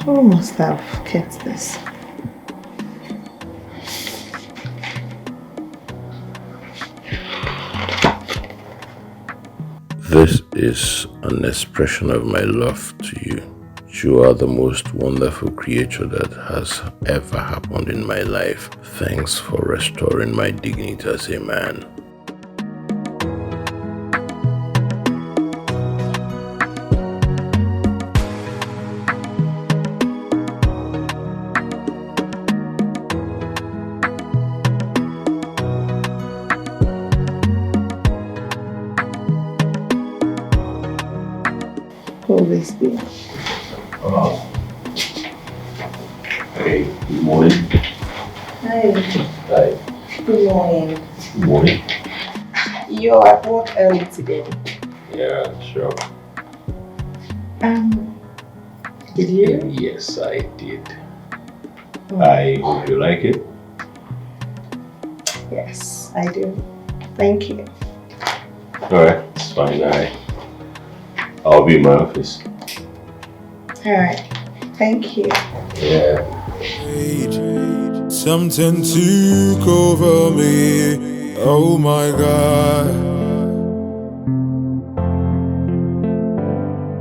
Who must have kept this? This is an expression of my love to you. You are the most wonderful creature that has ever happened in my life. Thanks for restoring my dignity as a man. Always be. Hey, good morning. Hi. Hi. Good morning. Good morning. You're at work early today. Yeah, sure. Did you? Yes, I did. I hope you like it. Yes, I do. Thank you. Alright, it's fine. I'll be in my office. Alright. Thank you. Yeah. Something took over me. Oh my God.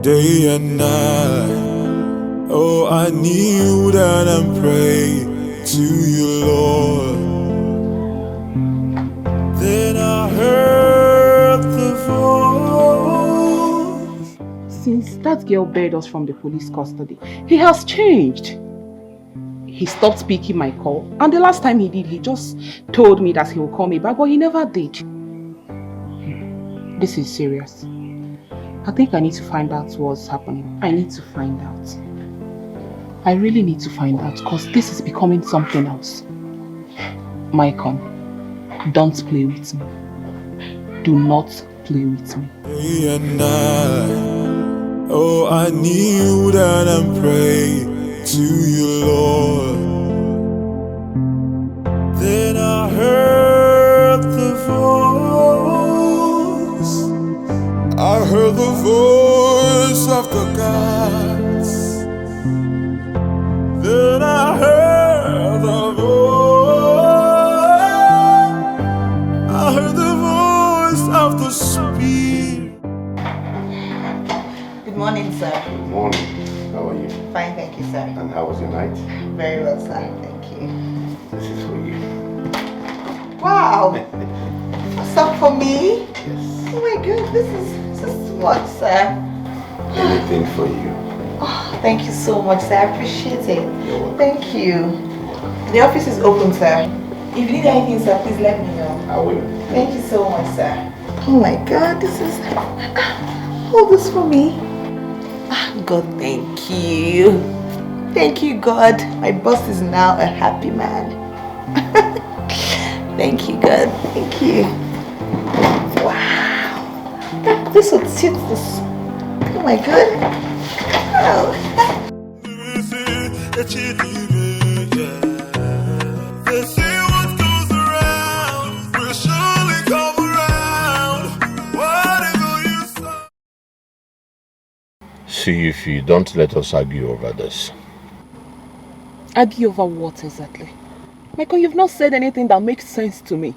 Day and night. Oh, I kneel down and pray to you, Lord. Then I heard the voice. Since that girl bailed us from the police custody, he has changed. He stopped picking my call, and the last time he did, he just told me that he will call me back, but he never did. This is serious. I think I need to find out what's happening. I need to find out. I really need to find out, because this is becoming something else. Maicon, don't play with me. Do not play with me. Day and night. Oh, I kneel down and pray to you, Lord. Then I heard the voice. I heard the voice of the gods. Then I heard the voice. I heard the voice of the Spirit. Good morning, sir. Good morning. How are you? Fine, thank you, sir. And how was your night? Very well, sir. Thank you. This is for you. Wow! What's up for me? Yes. Oh my God, this is what, sir? Anything for you. Oh, thank you so much, sir. I appreciate it. You're welcome. Thank you. The office is open, sir. If you need anything, sir, please let me know. I will. Thank you so much, sir. Oh my God, this is all this for me. God, thank you. Thank you, God. My boss is now a happy man. Thank you, God. Thank you. Wow. This would suit this. Oh my God. Wow. They say what goes around will surely come around. Whatever you say. See if you don't let us argue over this. Argue over what exactly? Michael, you've not said anything that makes sense to me.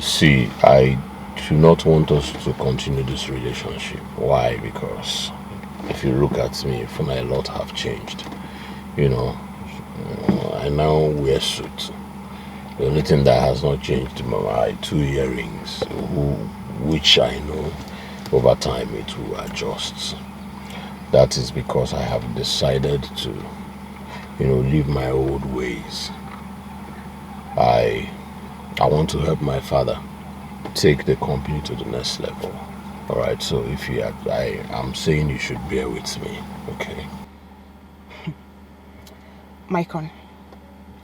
See, I do not want us to continue this relationship. Why? Because if you look at me, I feel a lot have changed. You know, I now wear suit. The only thing that has not changed are my 2 earrings, which I know over time it will adjust. That is because I have decided to, leave my old ways. I want to help my father take the company to the next level. All right, so I'm saying you should bear with me, okay? Maicon,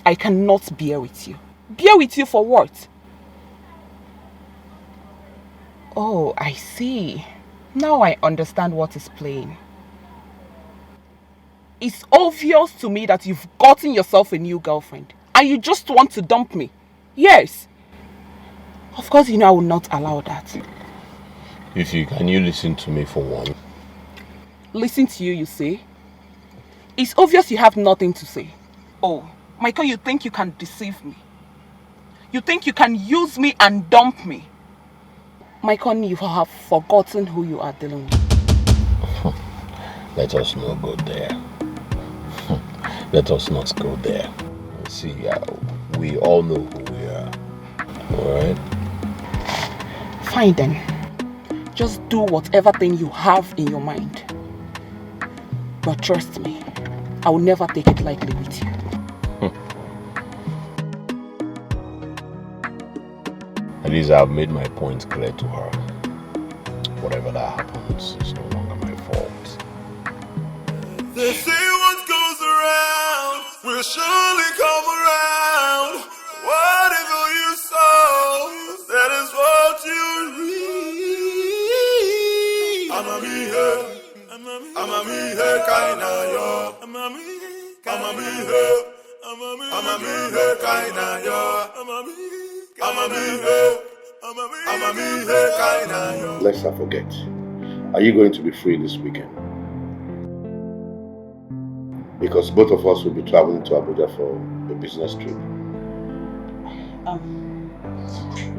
I cannot bear with you. Bear with you for what? Oh, I see. Now I understand what is playing. It's obvious to me that you've gotten yourself a new girlfriend and you just want to dump me. Yes. Of course, I will not allow that. Can you listen to me for one? Listen to you say? It's obvious you have nothing to say. Oh, Michael, you think you can deceive me? You think you can use me and dump me? Michael, you have forgotten who you are dealing with. Let us not go there. Let us not go there. See, we all know who we are. Alright? Fine then. Just do whatever thing you have in your mind. But trust me, I will never take it lightly with you. At least I've made my point clear to her. Whatever that happens, it's no longer my fault. They say what goes around will surely come around. Whatever you sow, that is what you reap. I'm a me here, kinda yo. I'm a me here, kinda yo. Let's not forget. Are you going to be free this weekend? Because both of us will be traveling to Abuja for a business trip.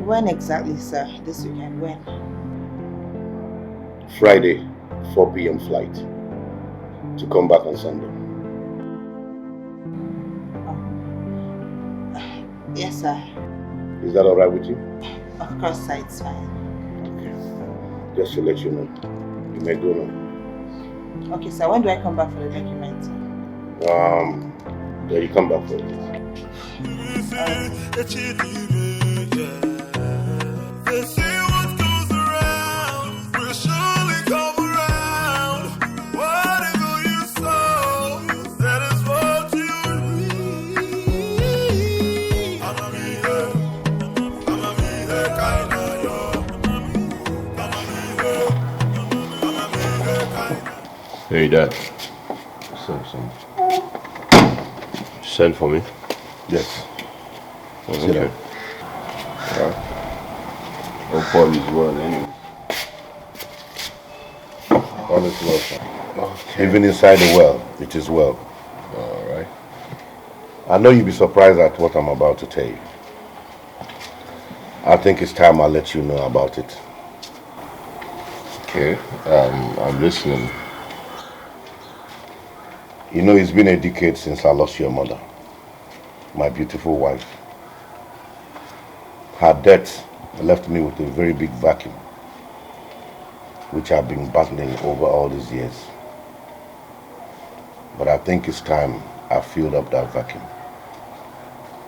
When exactly, sir? This weekend, when? Friday, 4 p.m. flight. To come back on Sunday. Yes, sir. Is that alright with you? Of course, sir, it's fine. Okay. Just to let you know. You may go now. Okay, sir, when do I come back for the document? Then you come back for it. They say what goes around will surely come around. Whatever you sow, that is what you reap. I'm a me here, kinda yo. I'm a me here, kinda. Hey, Dad. Send for me? Yes. Okay. Alright. Hope all is well anyway. All is well, sir. Even inside the well, it is well. Alright. I know you'll be surprised at what I'm about to tell you. I think it's time I let you know about it. Okay. I'm listening. You know, it's been a decade since I lost your mother, my beautiful wife. Her death left me with a very big vacuum, which I've been battling over all these years. But I think it's time I filled up that vacuum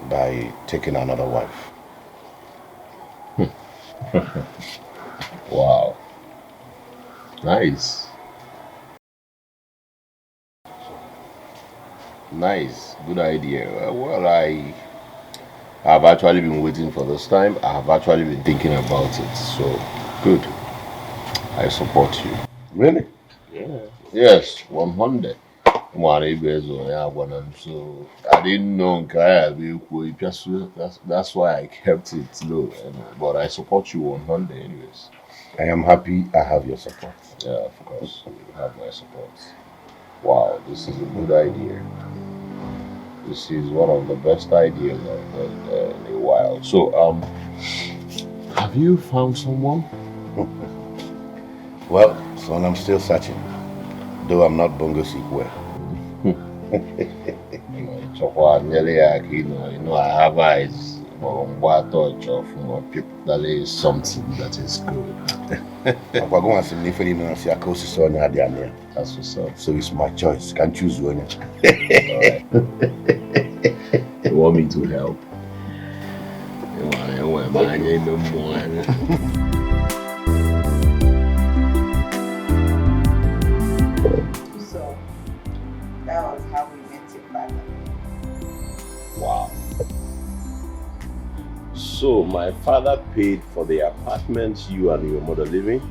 by taking another wife. Wow. Nice. Nice. Good idea. Well, I have actually been waiting for this time. I have actually been thinking about it. So, good. I support you. Really? Yeah. Yes, 100. So I didn't know that's why I kept it low. But I support you 100 anyways. I am happy I have your support. Yeah, of course. You have my support. Wow, this is a good idea. This is one of the best ideas I've heard in a while. So, have you found someone? Well, son, I'm still searching, though I'm not bongo sick well. You know, I have eyes. But people, that is something that is good. That's That's what's up. So it's my choice. Can choose one. Alright. You want me to help? So, that was how we met your father. Wow. So my father paid for the apartment you and your mother live in?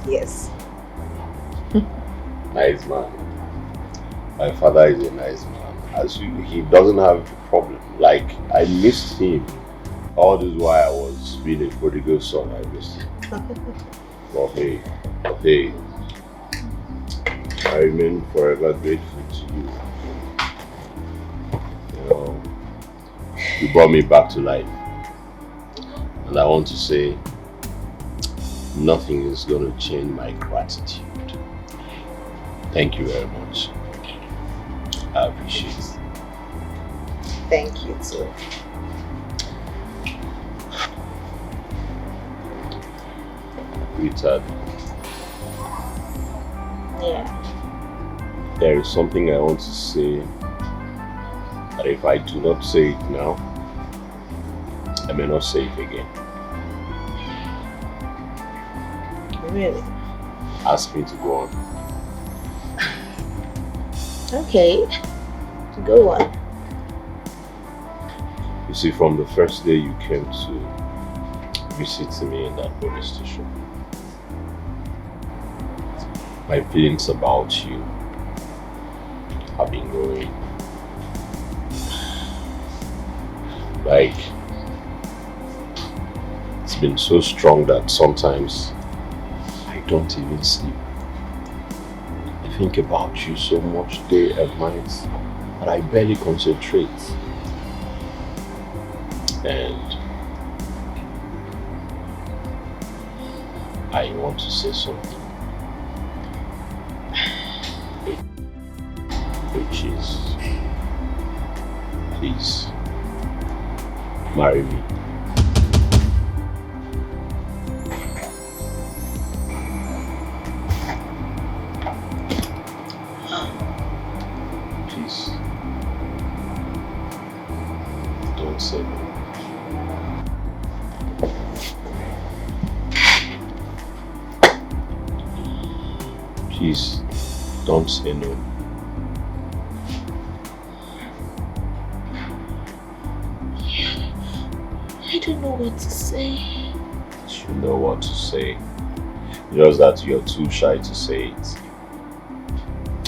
Yes. Nice man. My father is a nice man. He doesn't have a problem. Like, I missed him. All this while I was being a prodigal son, I missed him. Well, hey, I remain forever grateful to you. You know, you brought me back to life. And I want to say, nothing is going to change my gratitude. Thank you very much. I appreciate it. Thank you too. Richard, Yeah. there is something I want to say that if I do not say it now, I may not say it again. Really? Ask me to go on. Okay. Go on. You see, from the first day you came to visit me in that police station, my feelings about you have been growing. Like, it's been so strong that sometimes I don't even sleep. I think about you so much day and night that I barely concentrate. And I want to say something, which is, please marry me. Please, don't say no. Please, don't say no. I don't know what to say. You know what to say. Just that you're too shy to say it.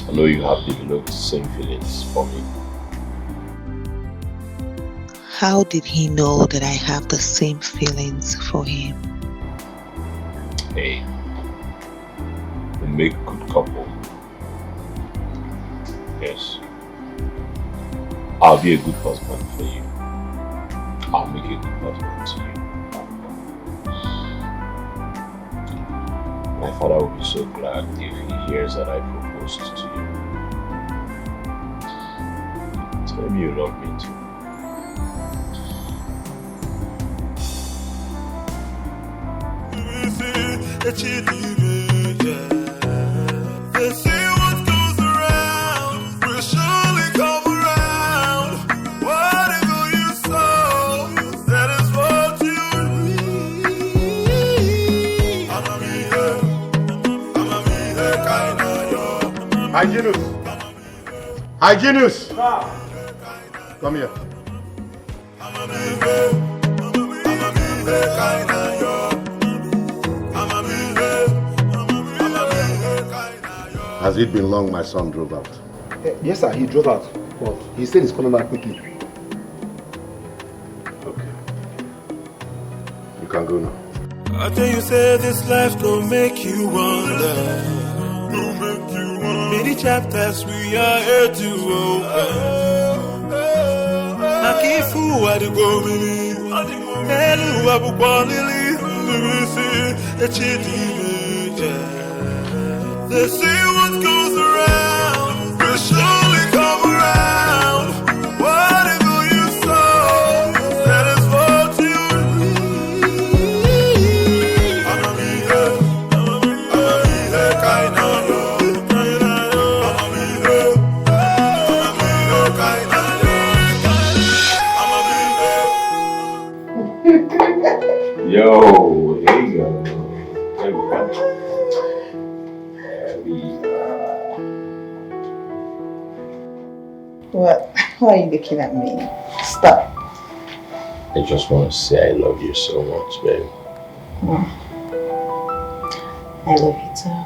I know you have developed the same feelings for me. How did he know that I have the same feelings for him? Hey, we make a good couple. Yes. I'll be a good husband for you. I'll make a good husband to you. My father will be so glad if he hears that I proposed to you. Tell me you love me too. They say what goes around will surely come around. Whatever you sow, that is what you reap. Hygienist! Come here. Has it been long my son drove out? Yes, sir, he drove out, but he said he's coming back quickly. Okay. You can go now. I tell you, say this life gon' make you wonder. Many chapters we are here to open. I keep fool at the go mini. Hello, Abu Kwalili. They say what goes around will surely come around. Whatever you sow, that is what you reap. Yo, here you go. There we go. What? Why are you looking at me? Stop. I just want to say I love you so much, babe. I love you too.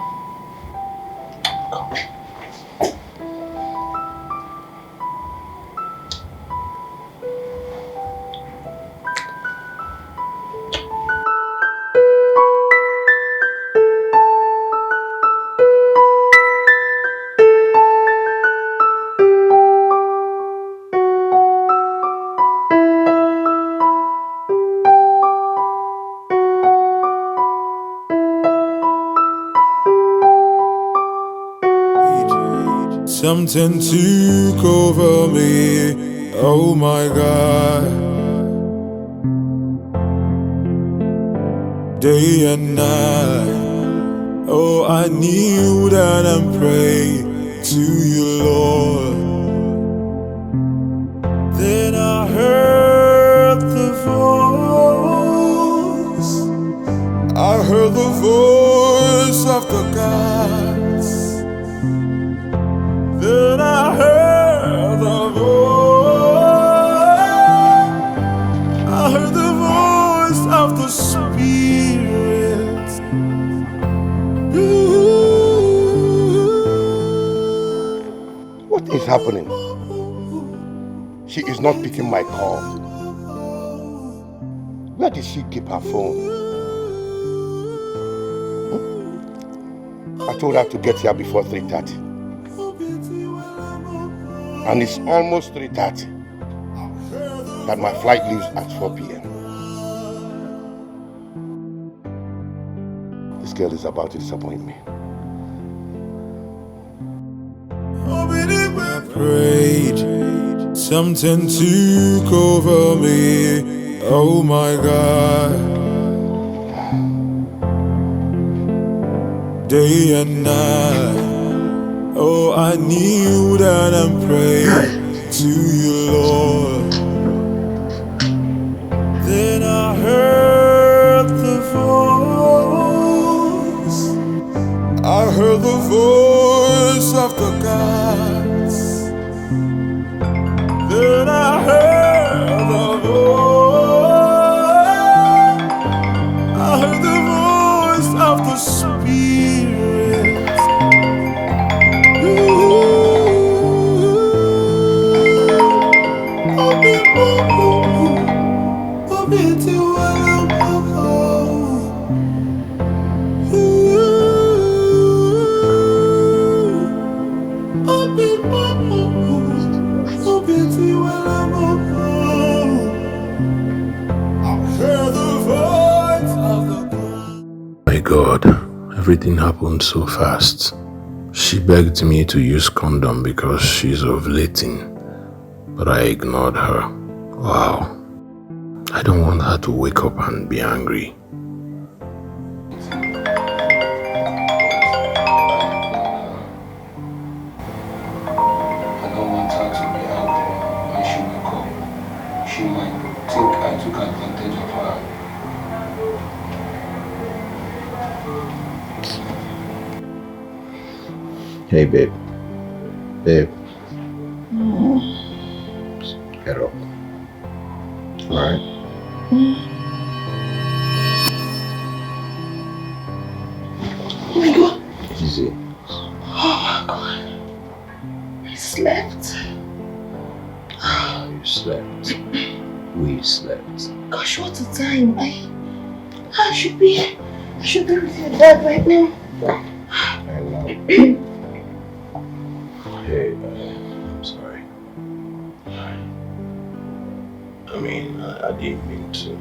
Something took over me. Oh my God. Day and night. Oh, I kneeled and prayed to you, Lord. Then I heard the voice. I heard the voice of the gods. Then I heard the voice. I heard the voice of the Spirit. What is happening? She is not picking my call. Where did she keep her phone? I told her to get here before 3:30. And it's almost 3:30 that my flight leaves at 4 p.m. This girl is about to disappoint me. I prayed, something took over me. Oh my God. Day and night. Oh, I kneeled and prayed to you, Lord. Then I heard the voice. I heard the voice of the gods. Then I heard the voice. I heard the voice of the Spirit. My God, everything happened so fast. She begged me to use condom because she's ovulating, but I ignored her. Wow. I don't want her to wake up and be angry. I don't want her to be angry when she wake up. She might think I took advantage of her. Hey, babe. Babe. Get up. Alright? Oh my God. Easy. Oh my God. I slept. You slept. We slept. Gosh, what's the time? I should be with your dad right now. I know. Hey, I'm sorry. I mean, I didn't mean to.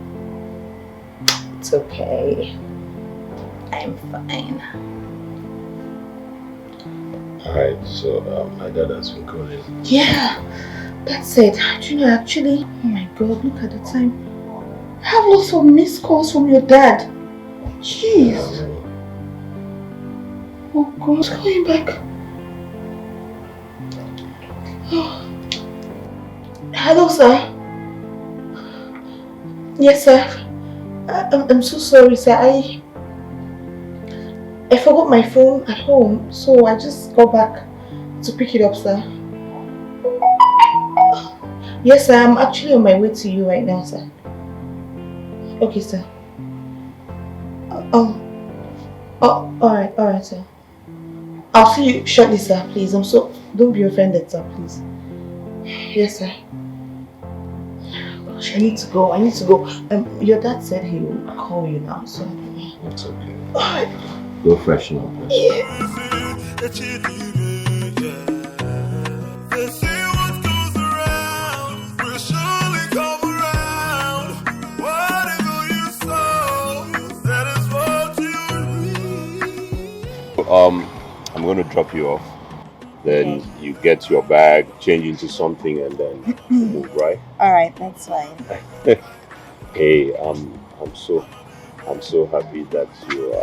It's okay. I'm fine. Alright, so my dad has been calling. Yeah, that's it. Do you know, actually, oh my God, look at the time. I have lots of missed calls from your dad. Jeez. Oh God, going back. Oh. Hello, sir. Yes, sir. I'm so sorry, sir. I forgot my phone at home, so I just got back to pick it up, sir. Yes, sir. I'm actually on my way to you right now, sir. Okay, sir. Alright, sir. I'll see you shortly, sir, please. Don't be offended, sir, please. Yes, sir. Gosh, I need to go. Your dad said he would call you now, so. It's okay. Alright. Go freshen up. Yeah. They say what goes around will surely come around. Whatever you sow, that is what you reap. I'm going to drop you off. Then you get your bag, change into something, and then move, right? Alright, that's fine. Hey, I'm so happy that you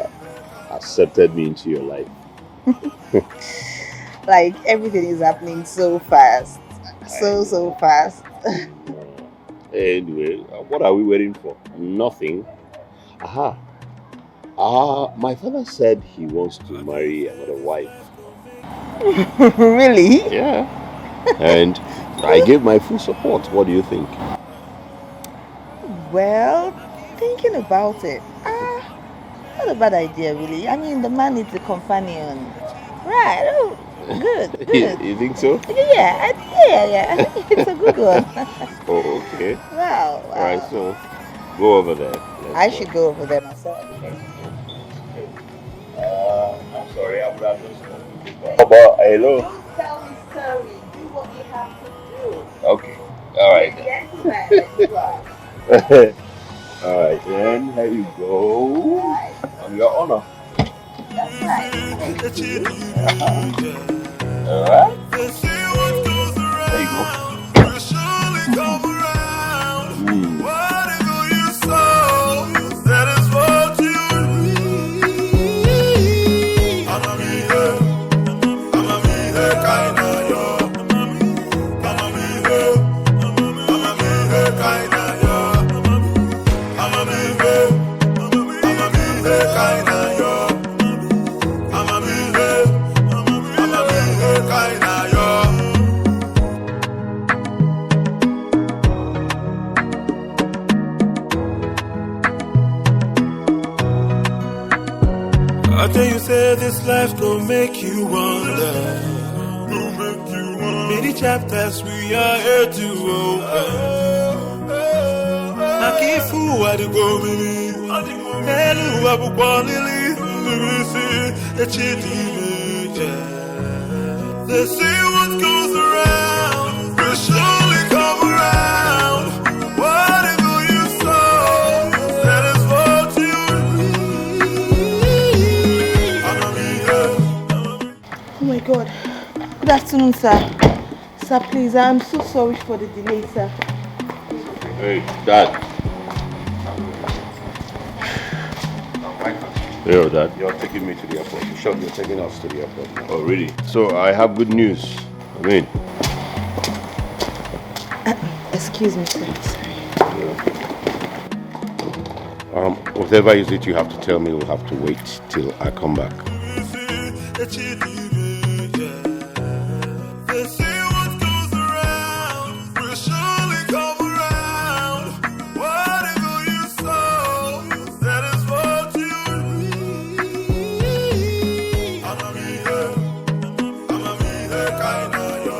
accepted me into your life. Like everything is happening so fast. So fast. Anyway, what are we waiting for? Nothing. Aha. My father said he wants to marry another wife. Really? Yeah. And I gave my full support. What do you think? Well, thinking about it, not a bad idea really. I mean, the man needs a companion. Right, oh, good. You think so? Yeah, it's a good one. Oh, okay. Wow, All right, wow. so go over there. I should go over there myself. I'm sorry, I would have just but hello. Don't tell me sorry. Do what you have to do. Okay. All right. Gentlemen, All right, then here you go. On your honor. that's right. Thank you. All right. They say what goes There you go. around will surely come around. Whatever you sow, that is what you reap. I'ma be here, kinda yo. I'ma be here, kinda yo. I'ma be here, kinda yo. I'ma be here, kinda yo. I tell you, say this life gon' make you wonder. Many chapters we are here to open. I keep fool at the go-mini. Hello, Abu Kwalili. They say what goes around will surely come around. Whatever you sow, that is what you reap. I'ma be here. Oh my God. Good afternoon, sir. Sir, please, I'm so sorry for the delay, sir. Hey, Dad. Yo, Dad. You're taking me to the airport. Sure, you're taking us to the airport now. Oh, really? So I have good news. I mean, Excuse me, sir. Whatever is it you have to tell me, will have to wait till I come back. They say what goes around will surely come around. Whatever you sow, that is what you reap. I'ma be here, kinda yo.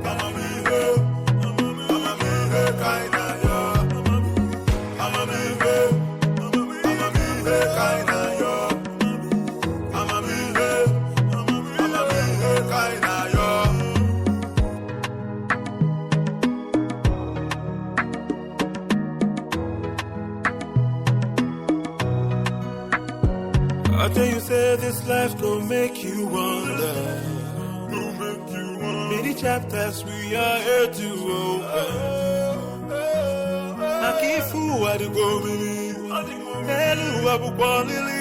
I'ma be here, kinda yo. I'ma be here, kinda yo. I'ma be here, kinda yo. I tell you, say this life gon' make you wonder. Many chapters we are here to open. I keep fool at the go-mini. Hello, Abu Kwalili.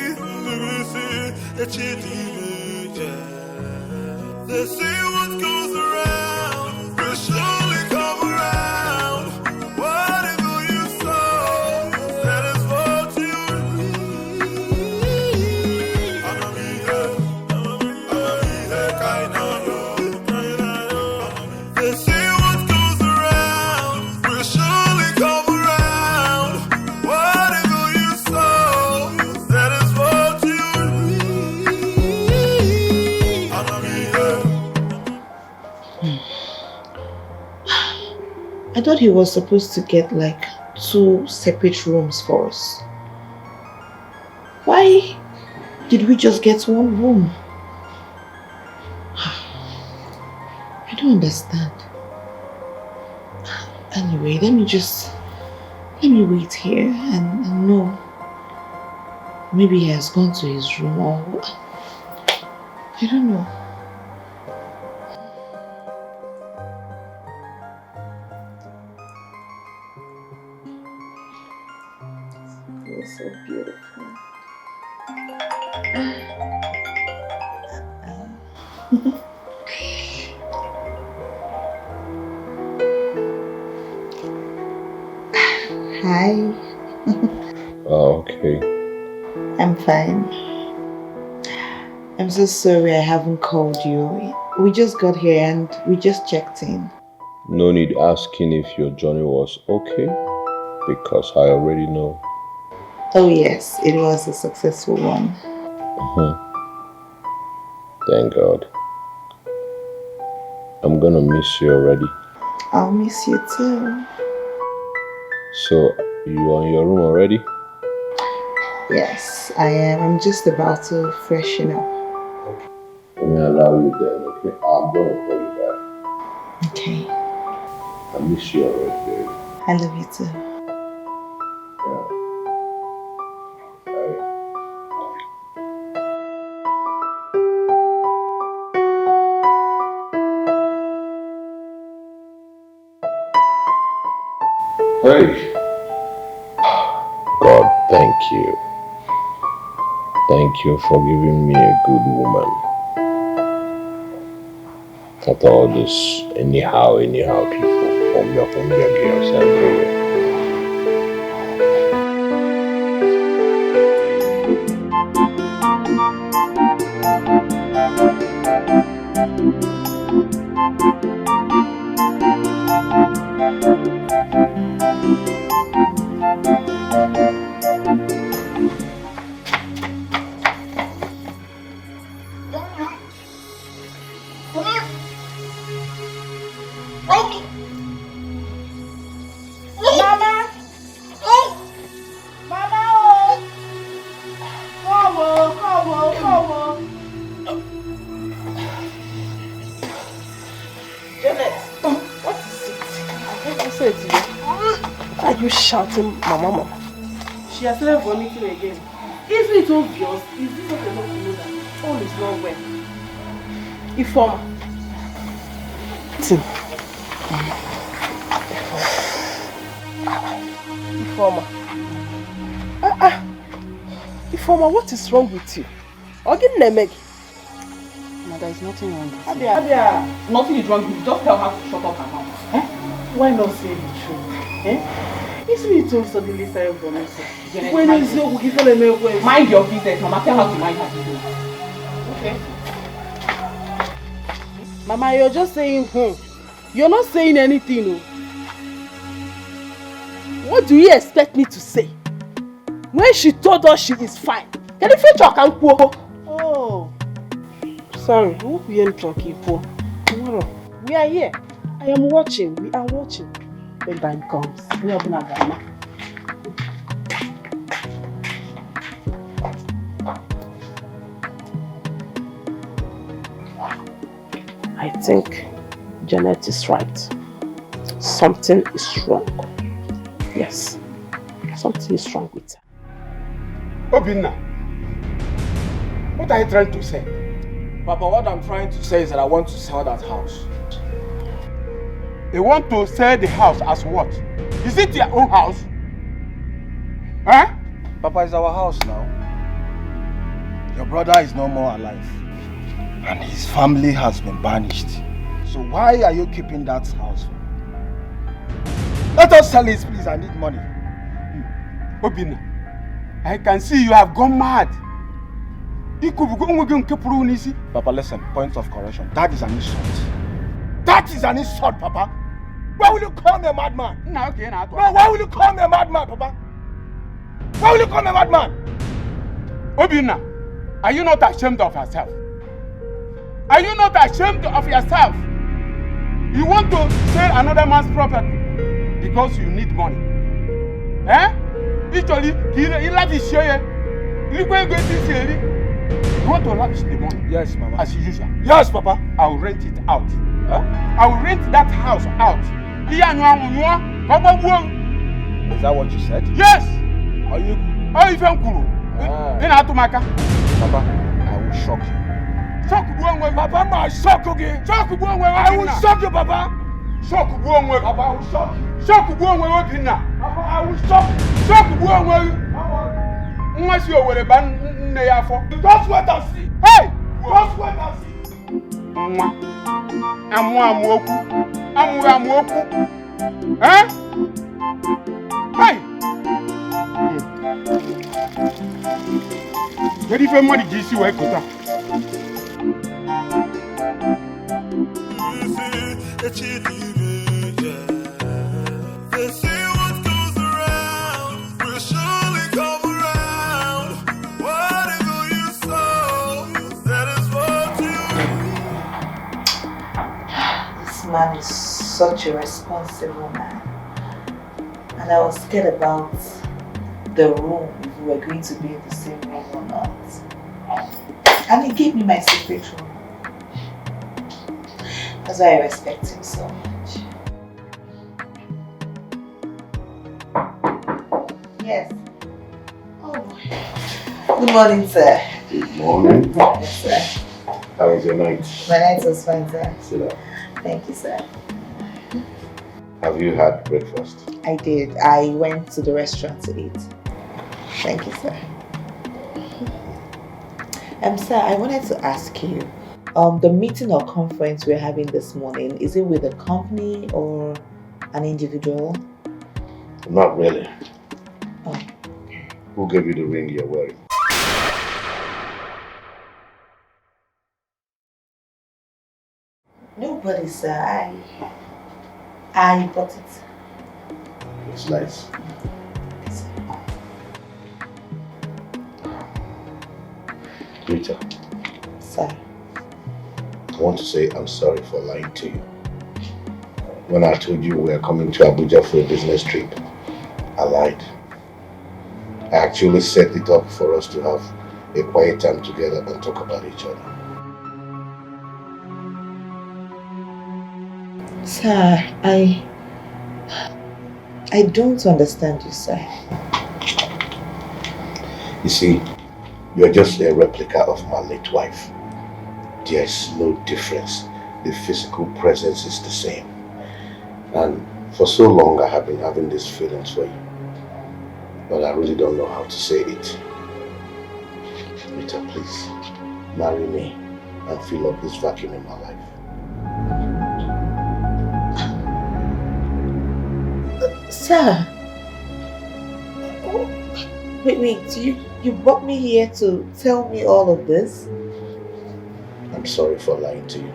They say what goes around will surely come around. Whatever you sow, that is what you reap. I'ma be here, kinda yo. They say what goes around will surely come around. Whatever you sow, that is what you reap. I'ma be here. I thought he was supposed to get like 2 separate rooms for us. Why did we just get 1 room? I don't understand. Anyway, let me wait here and know. Maybe he has gone to his room or I don't know. I'm fine. I'm so sorry I haven't called you. We just got here and we just checked in. No need asking if your journey was okay, because I already know. Oh yes, it was a successful one. Thank God. I'm gonna miss you already. I'll miss you too. So, you are in your room already? Yes, I am. I'm just about to freshen up. Let me allow you then, okay? I'm gonna call you back. Okay. I miss you already, baby. I love you too. Yeah. Hey. God, thank you. Thank you for giving me a good woman. Not all this anyhow people from your girls everywhere. Shouting, Mama. She has started vomiting again. Isn't it obvious? Is this not enough to know that all is not well? Informer. Informer. Informer, what is wrong with you? Again, Nemeg. No, there is nothing wrong with you. Abia. Nothing is wrong with you. Just tell her to shut up her mouth. Why not say the truth? Isn't it so suddenly started vomiting? When is your cookie for the milk? Mind your business, Mama. Tell her to mind her business. Okay. Mama, you're just saying, You're not saying anything, no. What do you expect me to say? When she told us she is fine. Can you fetch her can't go? Oh. Sorry, who we ain't talking for? Tomorrow. We are here. I am watching. We are watching. When time comes, we are gonna go. I think Janet is right. Something is wrong. Yes, something is wrong with her. Obinna, what are you trying to say? Papa, what I'm trying to say is that I want to sell that house. You want to sell the house as what? Is it your own house? Huh? Papa, it's our house now. Your brother is no more alive. And his family has been banished. So why are you keeping that house? Let us sell it, please. I need money. Obinna, I can see you have gone mad. Papa, listen, point of correction. That is an insult. That is an insult, Papa. Why will you call me a madman? No, why will you call me a madman, Papa? Why will you call me a madman? Obinna, are you not ashamed of yourself? Are you not ashamed of yourself? You want to sell another man's property because you need money. Literally, you want to lavish the money? Yes, Mama. As usual. Yes, Papa. I'll rent it out. Huh? I'll rent that house out. Is that what you said? Yes! Are you? Papa, I will shock you. Shock Papa, my shock again. I will shock you, Papa. Shock Papa, I will shock you. Shock Papa, I will shock you. Shock unless you were a band. Just wait and see. Hey! Just wait and see. I'm woku. Huh? Hey! Kedu ife mmadụ ji isi wee kụta? They say what goes around will surely come around. Whatever you sow, that is what you reap. This man is such a responsible man. And I was scared about the room, if we were going to be in the same room or not. And he gave me my secret room. That's why I respect him so much. Yes. Oh boy. Good morning, sir. Good morning. Yes, sir. How was your night? My night was fine, sir. Sit down. Thank you, sir. Have you had breakfast? I did. I went to the restaurant to eat. Thank you, sir. Sir, I wanted to ask you, the meeting or conference we're having this morning, is it with a company or an individual? Not really. Oh. Who gave you the ring you're wearing? Nobody, sir. I bought it. It's nice. Rita. Sir. I want to say I'm sorry for lying to you. When I told you we were coming to Abuja for a business trip, I lied. I actually set it up for us to have a quiet time together and talk about each other. Sir, I don't understand you, sir. You see, you're just a replica of my late wife. There's no difference. The physical presence is the same. And for so long I have been having these feelings for you. But I really don't know how to say it. Rita, please, marry me and fill up this vacuum in my life. Sir. Wait, you brought me here to tell me all of this? I'm sorry for lying to you.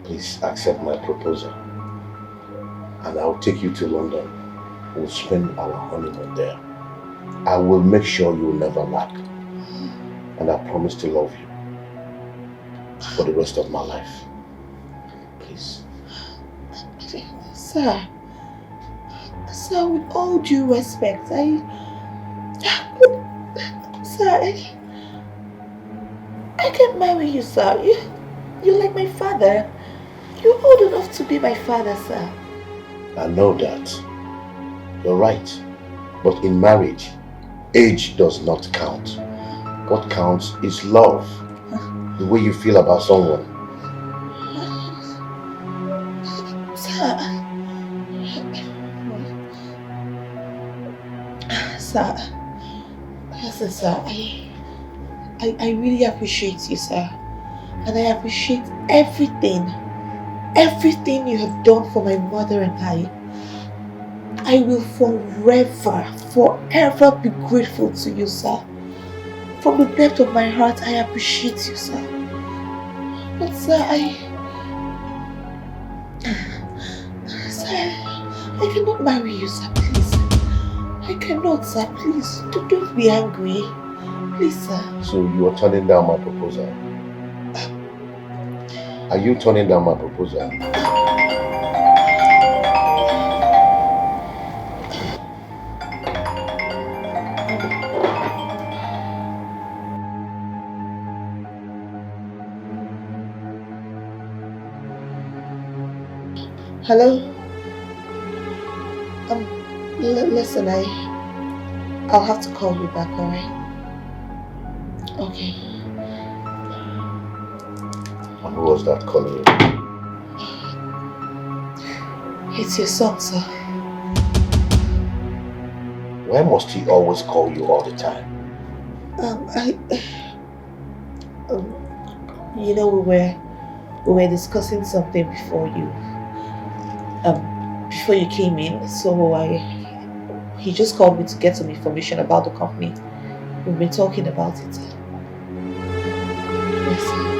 Please accept my proposal and I'll take you to London. We'll spend our honeymoon there. I will make sure you'll never lack. And I promise to love you for the rest of my life. Please. Sir, with all due respect, sir, I can't marry you, sir. You're like my father. You're old enough to be my father, sir. I know that. You're right. But in marriage, age does not count. What counts is love. The way you feel about someone. Sir, listen, sir, I really appreciate you, sir. And I appreciate everything you have done for my mother and I will forever be grateful to you, sir. From the depth of my heart, I appreciate you, sir. But sir, I cannot marry you, sir, please. I cannot, sir, please. Don't be angry. Please, sir. So you are turning down my proposal? Are you turning down my proposal? Hello? Listen, I'll have to call you back, alright? Okay. And who was that calling you? It's your son, sir. Why must he always call you all the time? You know, we were discussing something before before you came in, so he just called me to get some information about the company. We've been talking about it. Yes.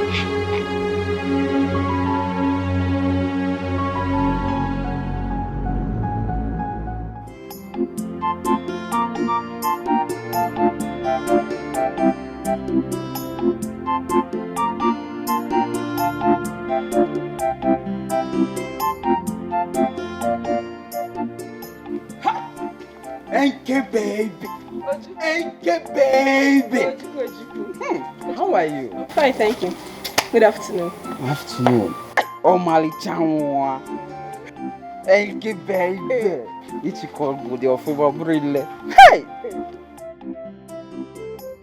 Enke baby. Enke baby. How are you? Fine, thank you. Good afternoon. Afternoon. Oh, Mali Chanwa. Enke baby. It's called Budi of Brille. Hey!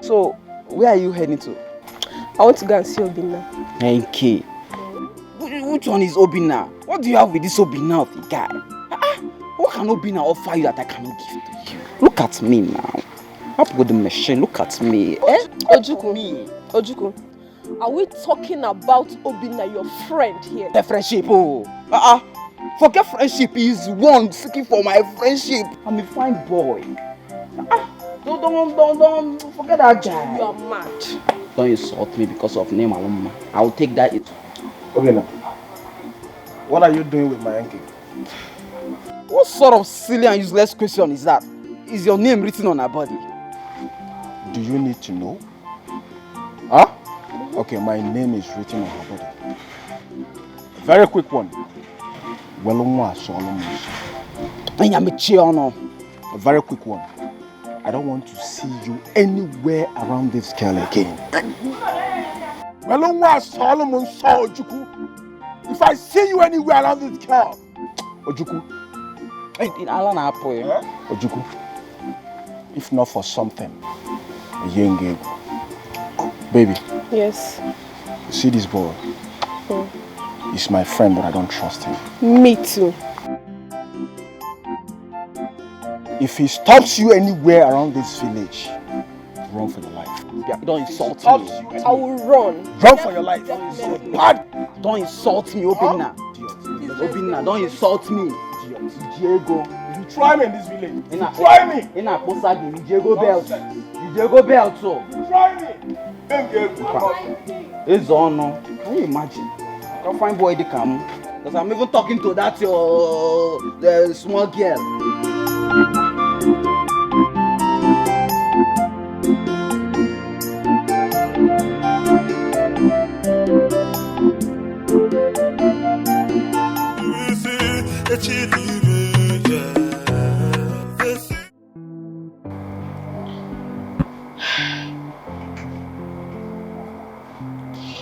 So, where are you heading to? I want to go and see Obinna. Enke. Which one is Obinna? What do you have with this Obinna of the guy? What can Obinna offer you that I cannot give to you? Look at me now. Up with the machine, look at me. Ojuku, are we talking about Obinna, your friend here? The friendship, oh. Forget friendship, he's one seeking for my friendship. I'm a fine boy. Don't forget that guy. You are mad. Don't insult me because of name alone. I'll take that. Obinna, what are you doing with my Enke? What sort of silly and useless question is that? Is your name written on her body? Do you need to know? Huh? Okay, my name is written on her body. Very quick one. A very quick one. I don't want to see you anywhere around this girl again. If I see you anywhere around this girl, Ojuku. Ojuku. If not for something, baby. Yes. You see this boy? He's my friend, but I don't trust him. Me too. If he stops you anywhere around this village, run for your life. Yeah, don't insult me. I will run. Run for your life. Don't insult me, Obinna. Obinna, don't insult me. Diego. If you try me in this village, try me. In a Posabi, Diego Belt. Diego Belt, so. Try me. It's on. Can you imagine? I can't find boy to come. Because I'm even talking to that the small girl.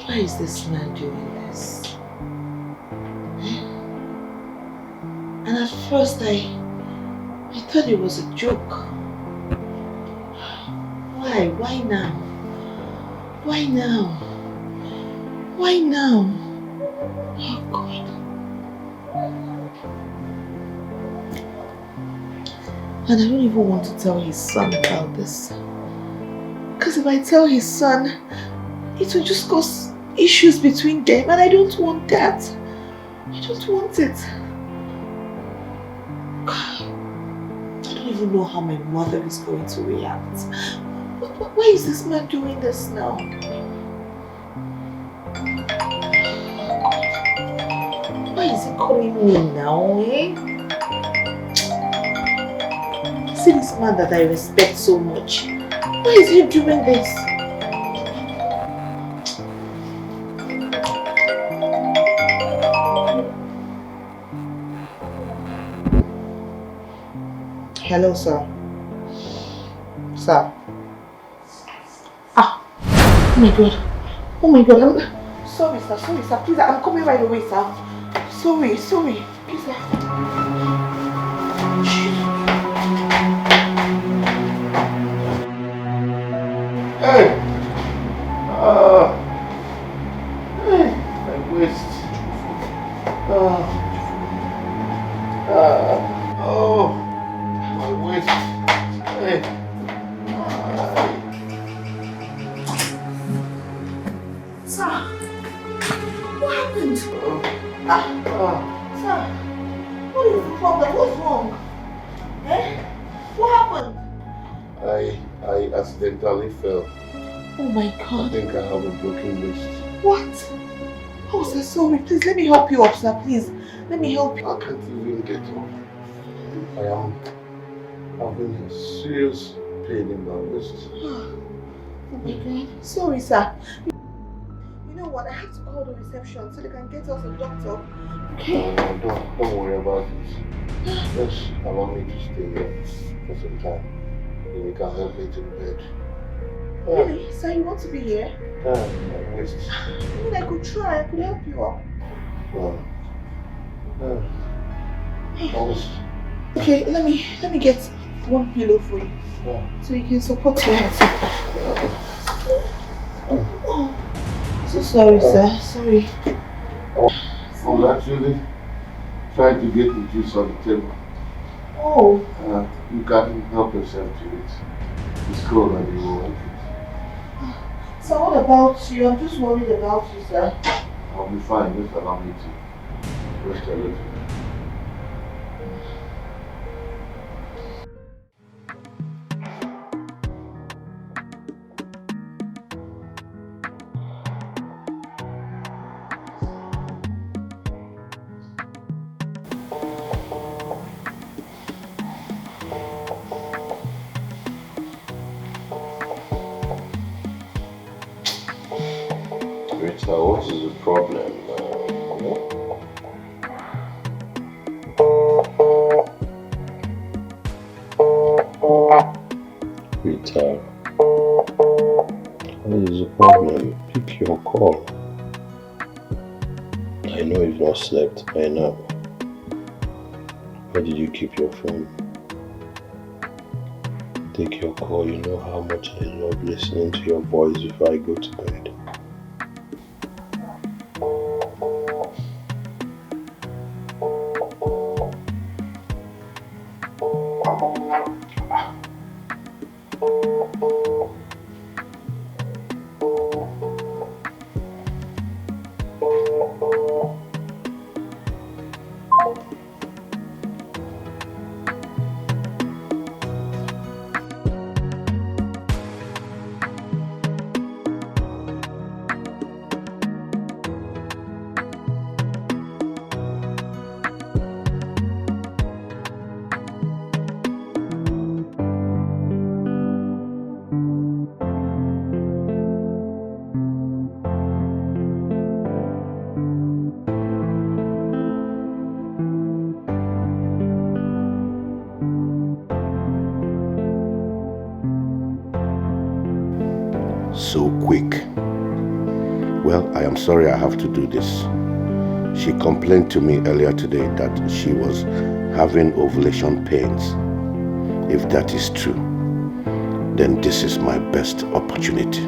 Why is this man doing this? And at first I thought it was a joke. Why? Why now? Why now? Why now? Oh God. And I don't even want to tell his son about this. Because if I tell his son, it will just cause issues between them, and I don't want that. I don't want it. I don't even know how my mother is going to react. Why is this man doing this now? Why is he calling me now, eh? See this man that I respect so much. Why is he doing this? Hello, sir. Sir. Ah! Oh my God. Oh my God. I'm sorry, sir. Sorry, sir. Please, I'm coming right away, sir. Sorry. Please, sir. Hey! Hey! My waist. Oh, my waist. Hey! Sir, what happened? Sir, accidentally fell. Oh my I God. think I have a broken wrist. What? Oh, sir, sorry. Please, let me help you up, sir. Please, let me help you. I can't even get up. I am having a serious pain in my wrist. Oh my God. Sorry, sir. You know what? I have to call the reception so they can get us a doctor. Okay? Don't worry about it. Just allow me to stay here for some time. Then you can help me to bed. Really? Sir, you want to be here? My wrist. I mean, I could try. I could help you up. Okay, let me get one pillow for you. So you can support your head. Oh, so sorry, sir. Sorry. I'm actually trying to get the juice on the table. Oh. You can help yourself to it. It's cold and you will like it. So what about you? I'm just worried about you, sir. I'll be fine. Just allow me to rest a little. Rita, what is the problem? Rita, what is the problem? Pick your call. I know you've not slept by now. Where did you keep your phone? Take your call. You know how much I love listening to your voice before I go to bed. So quick. Well, I am sorry I have to do this. She complained to me earlier today that she was having ovulation pains. If that is true, then this is my best opportunity.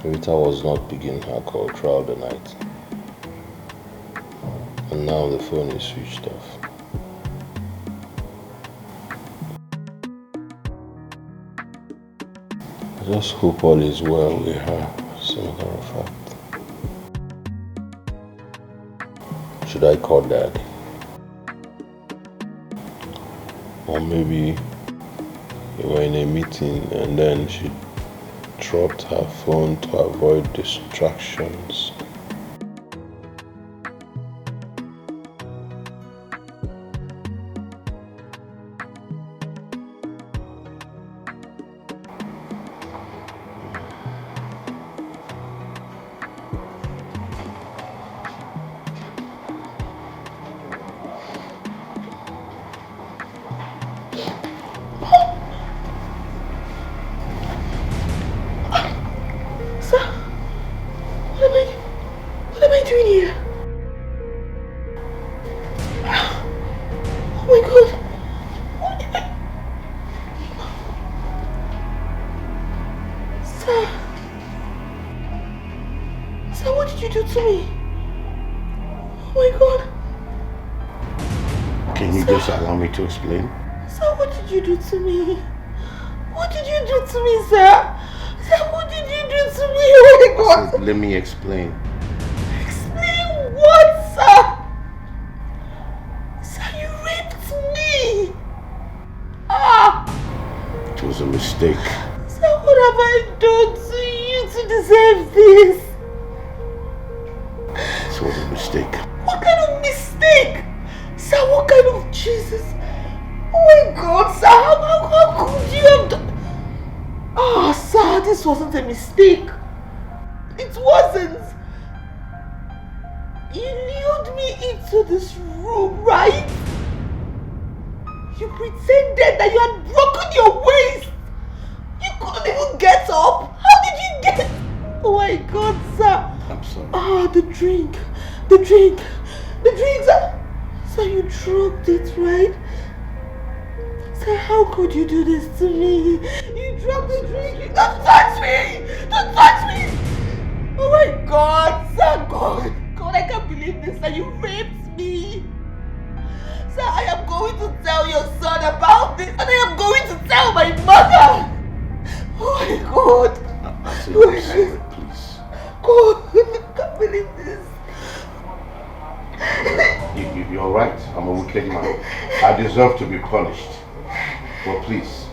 Rita was not picking her call throughout the night. And now the phone is switched off. I just hope all is well with her, as a matter of fact. Should I call Dad? Or maybe we were in a meeting and then she dropped her phone to avoid distractions. To explain? Sir, what did you do to me? What did you do to me, sir? Sir, what did you do to me? Oh my God! Let me explain. Explain what, sir? Sir, you raped me! Ah! It was a mistake. Sir, what have I done to you to deserve this? It was a mistake. What kind of mistake? Sir, what kind of Jesus? Oh my God, sir, how could you have done? Ah, sir, this wasn't a mistake. It wasn't. You lured me into this room, right? You pretended that you had broken your waist. You couldn't even get up. How did you get? Oh my God, sir. I'm sorry. Ah, the drink, sir. Sir, you drugged it, right? Sir, how could you do this to me? You dropped the drink. Don't touch me! Don't touch me! Oh my God, sir, God, I can't believe this. Sir, you raped me. Sir, I am going to tell your son about this, and I am going to tell my mother. Oh my God. I'm sorry, please. God, I can't believe this. You're right. I'm a wicked man. I deserve to be punished. But please,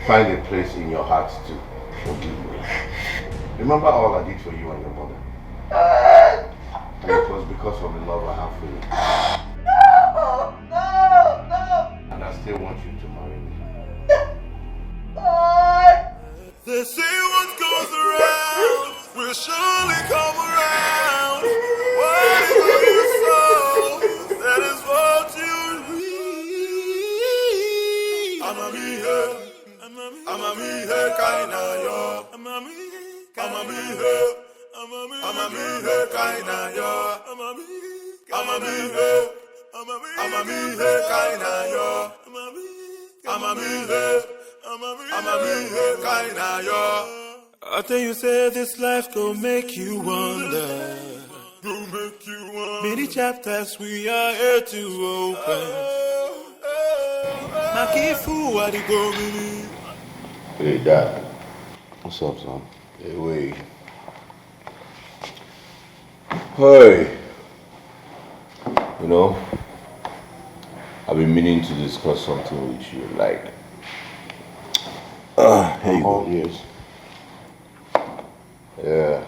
find a place in your heart to forgive me. Remember all I did for you and your mother. And it was because of the love I have for you. No! And I still want you to marry me. They say what goes around will surely come around. Whatever you sow, that is what you reap. I'm a me here, kinda yo. I'm a me here, kinda yo. I'm a me here, kinda yo. Kinda yo. I tell you, say this life go make you wonder. Many chapters we are here to open. Hey, Dad. What's up, son? Hey, wait. Hey. You know, I've been meaning to discuss something with you, like... Here you go. Yes. Yeah,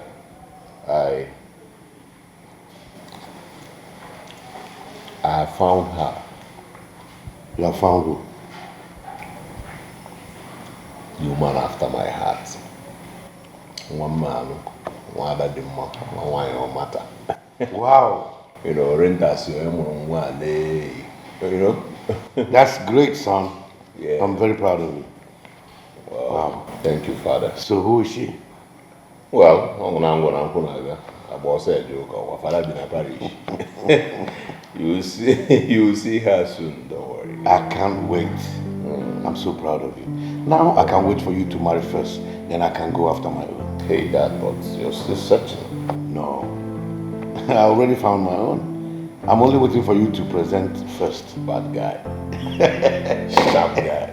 I found her. You have found who? The woman after my heart. One man, one other demon, one your matter. Wow. You know, rentas you know. That's great, son. Yeah. I'm very proud of you. Wow. Thank you, Father. So who is she? Well, I boss said you go. Father been a parish. You will see her soon. Don't worry. I can't wait. I'm so proud of you. Now I can't wait for you to marry first. Then I can go after my own. Hey, Dad, but you're still searching. No, I already found my own. I'm only waiting for you to present first. Bad guy. Sharp guy.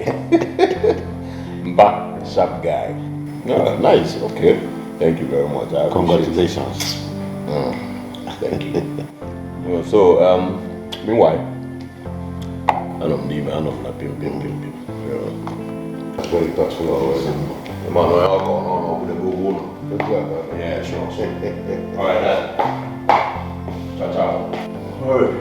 But sharp guy. Nice. Okay. Thank you very much. Congratulations. Thank you. So, meanwhile, I'm not pim. Very thoughtful always. Come on, no alcohol, no, we'll go. Yeah, sure. All right, then. Ciao, ciao. Hey.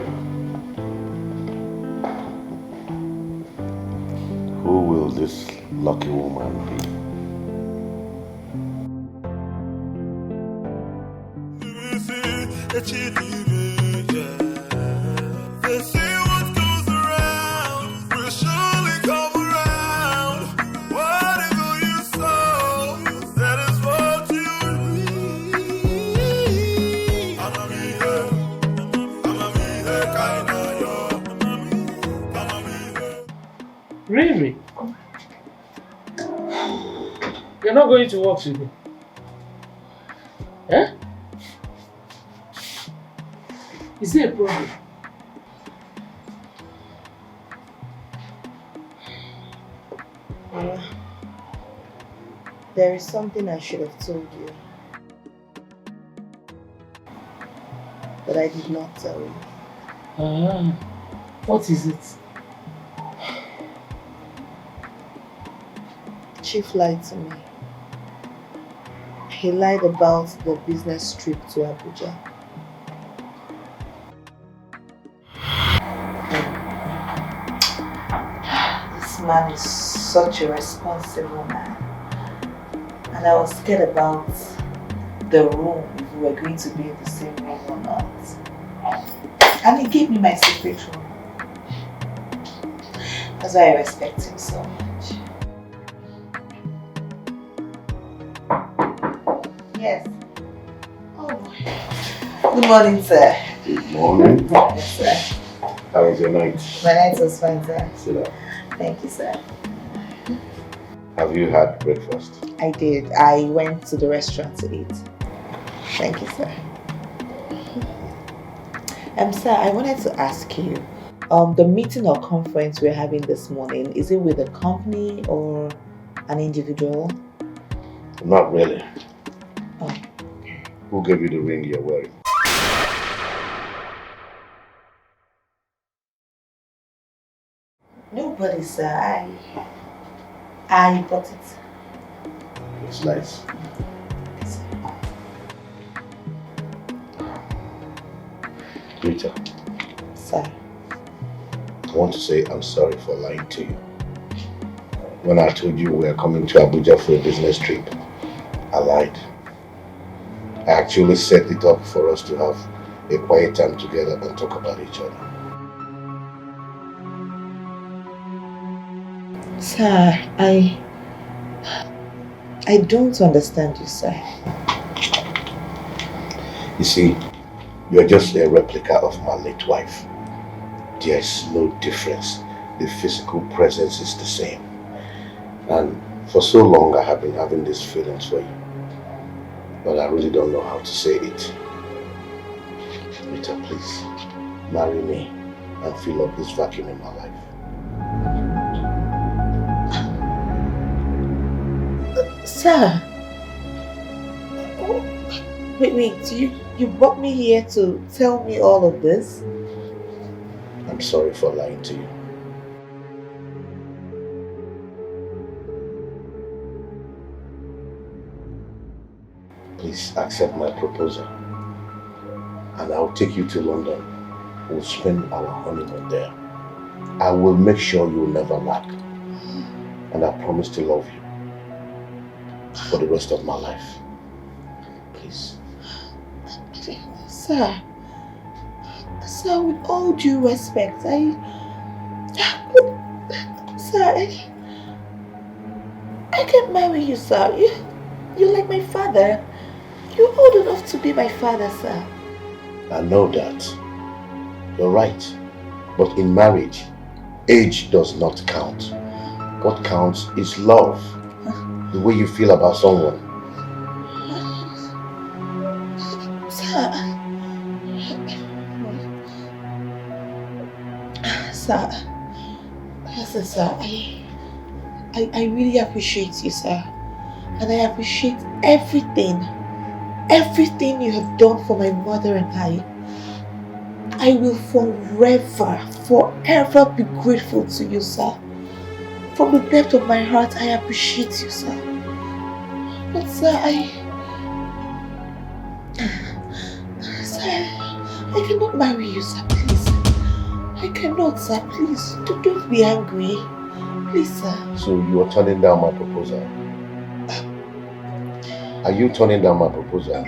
Who will this lucky woman be? They say what goes around will surely come around. Whatever you sow, that is what you reap. Really? You're not going to work today? Eh? Is there a problem? There is something I should have told you, but I did not tell you. What is it? Chief lied to me. He lied about the business trip to Abuja. This man is such a responsible man. And I was scared about the room, if we were going to be in the same room or not. And he gave me my secret room. That's why I respect him so much. Yes. Oh boy. Good morning, sir. Good morning. Yes, sir. How was your night? My night was fine, sir. Sit down. Thank you, sir. Have you had breakfast? I did. I went to the restaurant to eat. Thank you, sir. Sir, I wanted to ask you, the meeting or conference we're having this morning, is it with a company or an individual? Not really. Oh. Who gave you the ring you're wearing? Nobody, sir. I bought it. It's nice. Rita. Sir. I want to say I'm sorry for lying to you. When I told you we were coming to Abuja for a business trip, I lied. I actually set it up for us to have a quiet time together and talk about each other. Sir, I don't understand you, sir. You see, you're just a replica of my late wife. There's no difference. The physical presence is the same. And for so long I have been having these feelings for you. But I really don't know how to say it. Rita, please, marry me and fill up this vacuum in my life. Sir. Wait, you brought me here to tell me all of this? I'm sorry for lying to you. Please accept my proposal and I'll take you to London. We'll spend our honeymoon there. I will make sure you'll never lack. And I promise to love you for the rest of my life. Please. Sir, with all due respect, sir, I can't marry you, sir. You're like my father. You're old enough to be my father, sir. I know that. You're right. But in marriage, age does not count. What counts is love. The way you feel about someone. Sir, listen, sir, I really appreciate you, sir. And I appreciate everything you have done for my mother and I. I will forever be grateful to you, sir. From the depth of my heart, I appreciate you, sir. But sir, Sir, I cannot marry you, sir, please. I cannot, sir, please. Don't be angry. Please, sir. So you are turning down my proposal? Are you turning down my proposal?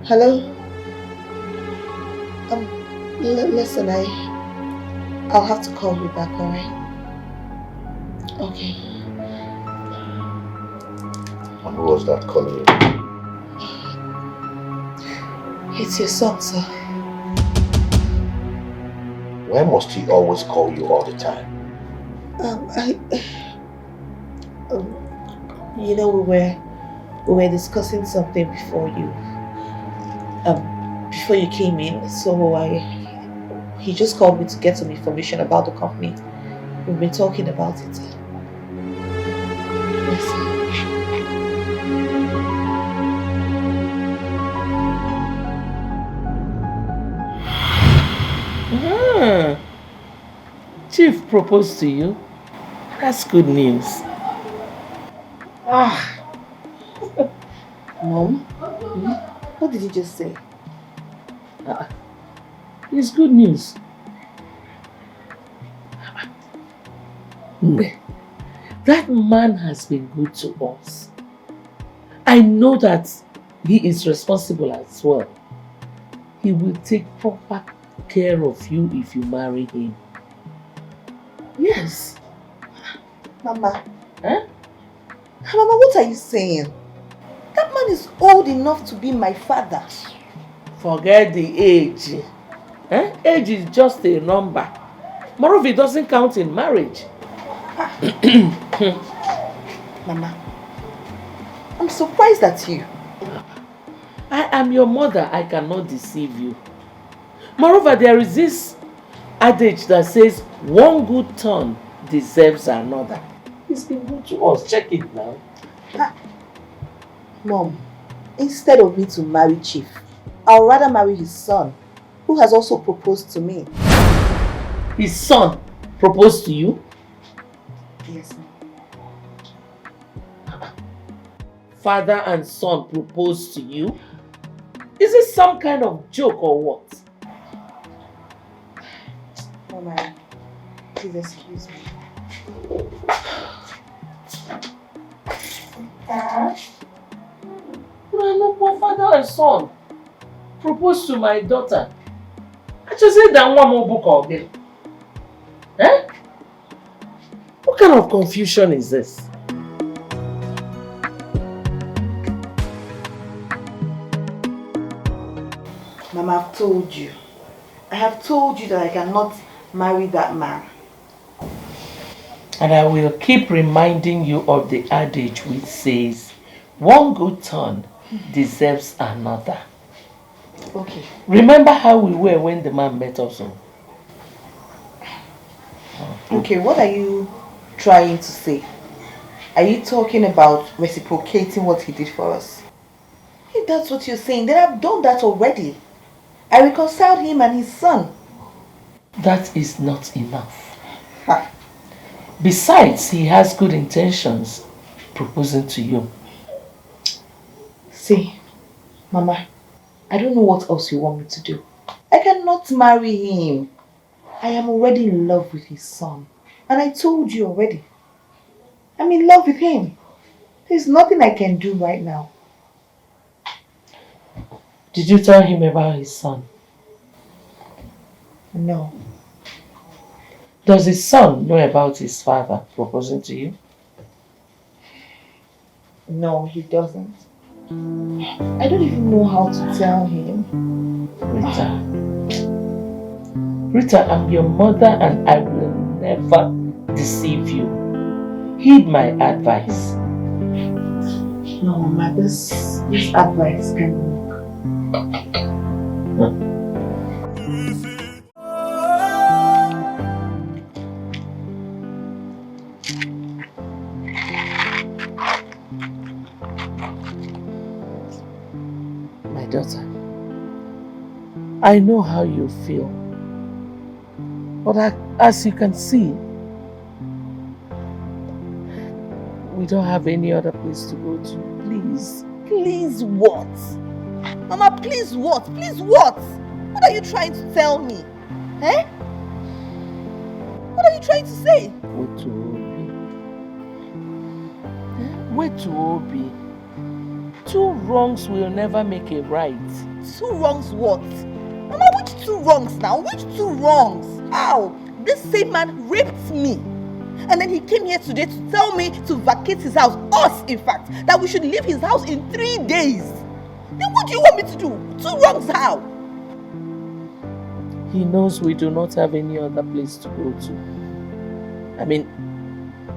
Hello? Listen, I'll have to call you back, alright? Okay. And who was that calling you? It's your son, sir. Why must he always call you all the time? You know, we were discussing something before you came in, so he just called me to get some information about the company. We've been talking about it. Yes, sir. Chief proposed to you? That's good news. Mom? What did you just say? It's good news. That man has been good to us. I know that he is responsible as well. He will take proper care of you if you marry him. Yes. Mama. Huh? Mama, what are you saying? That man is old enough to be my father. Forget the age. Age is just a number. Moreover, it doesn't count in marriage. Mama, I'm surprised at you. I am your mother. I cannot deceive you. Moreover, there is this adage that says one good turn deserves another. It's been good to us. Check it now. Mom, instead of me to marry Chief, I'll rather marry his son, who has also proposed to me. His son proposed to you? Yes, ma'am. Father and son proposed to you? Is it some kind of joke or what? Mama, please excuse me. No, father and son proposed to my daughter. I just said that one more book of them. Eh? What kind of confusion is this? Mama, I've told you. I have told you that I cannot marry that man. And I will keep reminding you of the adage which says, one good turn deserves another. Okay. Remember how we were when the man met us? Okay, what are you trying to say? Are you talking about reciprocating what he did for us? If that's what you're saying, then I've done that already. I reconciled him and his son. That is not enough. Ha. Besides, he has good intentions proposing to you. See, Mama, I don't know what else you want me to do. I cannot marry him. I am already in love with his son. And I told you already. I'm in love with him. There's nothing I can do right now. Did you tell him about his son? No. Does his son know about his father proposing to you? No, he doesn't. I don't even know how to tell him. Rita, I'm your mother and I will never deceive you. Heed my advice. No, Mama, this advice can work. My daughter, I know how you feel. But as you can see, we don't have any other place to go to. Please. Please what? Mama, please what? Please what? What are you trying to tell me? Eh? What are you trying to say? Wait to Obi. Two wrongs will never make a right. Two wrongs what? Mama, which two wrongs now? Which two wrongs? How? This same man raped me. And then he came here today to tell me to vacate his house. Us, in fact. That we should leave his house in 3 days. Then what do you want me to do? Two wrongs how? He knows we do not have any other place to go to. I mean,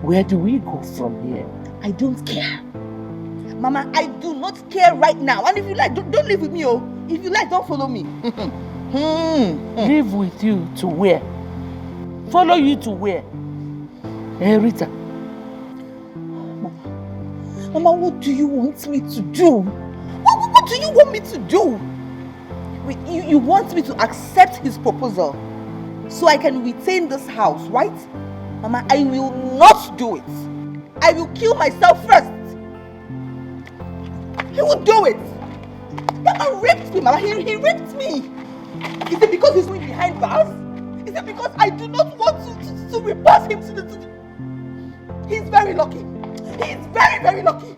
where do we go from here? I don't care. Mama, I do not care right now. And if you like, don't live with me, oh. If you like, don't follow me. Live with you to where? Follow you to where? Rita. Mama, what do you want me to do? What do you want me to do? Wait, you want me to accept his proposal so I can retain this house, right? Mama, I will not do it. I will kill myself first. He will do it. That man raped me, Mama. He raped me. Is it because he's going behind bars? Is it because I do not want to report him to the... He's very lucky. He is very, very lucky.